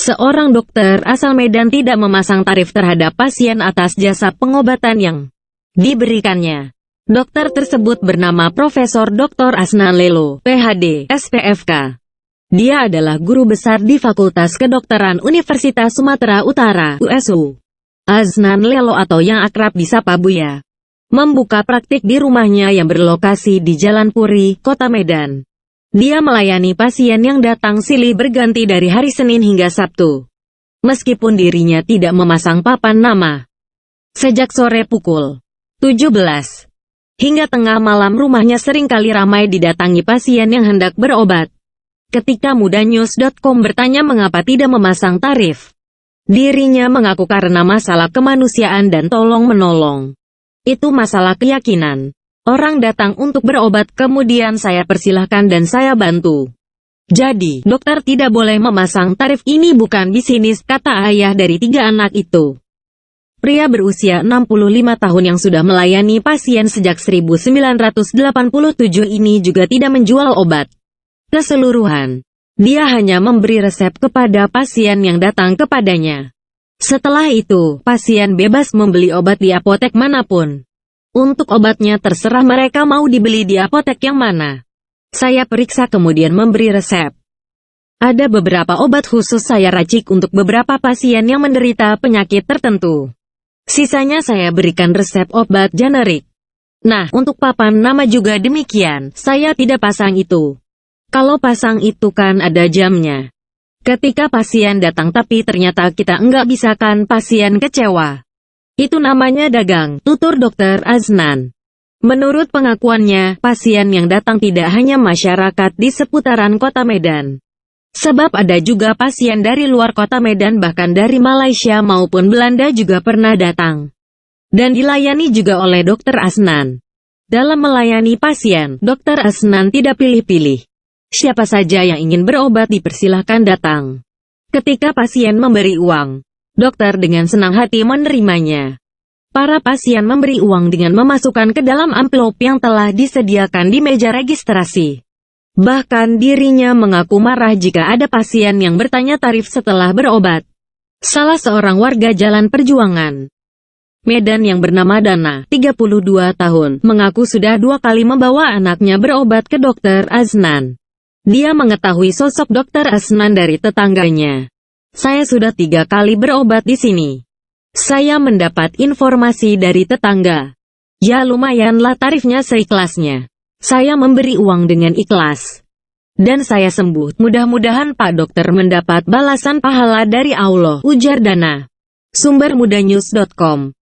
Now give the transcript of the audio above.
Seorang dokter asal Medan tidak memasang tarif terhadap pasien atas jasa pengobatan yang diberikannya. Dokter tersebut bernama Profesor Dr. Aznan Lelo, PhD, SPFK. Dia adalah guru besar di Fakultas Kedokteran Universitas Sumatera Utara, USU. Aznan Lelo atau yang akrab disapa Buya, membuka praktik di rumahnya yang berlokasi di Jalan Puri, Kota Medan. Dia melayani pasien yang datang silih berganti dari hari Senin hingga Sabtu. Meskipun dirinya tidak memasang papan nama. Sejak sore pukul 17 hingga tengah malam rumahnya seringkali ramai didatangi pasien yang hendak berobat. Ketika mudanews.com bertanya mengapa tidak memasang tarif, dirinya mengaku karena masalah kemanusiaan dan tolong-menolong. Itu masalah keyakinan. Orang datang untuk berobat, kemudian saya persilahkan dan saya bantu. Jadi, dokter tidak boleh memasang tarif. Ini bukan bisnis, kata ayah dari 3 anak itu. Pria berusia 65 tahun yang sudah melayani pasien sejak 1987 ini juga tidak menjual obat keseluruhan. Dia hanya memberi resep kepada pasien yang datang kepadanya. Setelah itu, pasien bebas membeli obat di apotek manapun. Untuk obatnya terserah mereka mau dibeli di apotek yang mana. Saya periksa kemudian memberi resep. Ada beberapa obat khusus saya racik untuk beberapa pasien yang menderita penyakit tertentu. Sisanya saya berikan resep obat generik. Nah, untuk papan nama juga demikian, saya tidak pasang itu. Kalau pasang itu kan ada jamnya. Ketika pasien datang tapi ternyata kita enggak bisa, kan pasien kecewa. Itu namanya dagang, tutur Dr. Aznan. Menurut pengakuannya, pasien yang datang tidak hanya masyarakat di seputaran kota Medan. Sebab ada juga pasien dari luar kota Medan, bahkan dari Malaysia maupun Belanda juga pernah datang. Dan dilayani juga oleh Dr. Aznan. Dalam melayani pasien, Dr. Aznan tidak pilih-pilih. Siapa saja yang ingin berobat dipersilahkan datang. Ketika pasien memberi uang, dokter dengan senang hati menerimanya. Para pasien memberi uang dengan memasukkan ke dalam amplop yang telah disediakan di meja registrasi. Bahkan dirinya mengaku marah jika ada pasien yang bertanya tarif setelah berobat. Salah seorang warga Jalan Perjuangan Medan yang bernama Dana, 32 tahun, mengaku sudah 2 kali membawa anaknya berobat ke Dr. Aznan. Dia mengetahui sosok Dr. Aznan dari tetangganya. Saya sudah 3 kali berobat di sini. Saya mendapat informasi dari tetangga. Ya lumayanlah tarifnya seikhlasnya. Saya memberi uang dengan ikhlas. Dan saya sembuh. Mudah-mudahan Pak Dokter mendapat balasan pahala dari Allah, ujar Dana. Sumber mudanews.com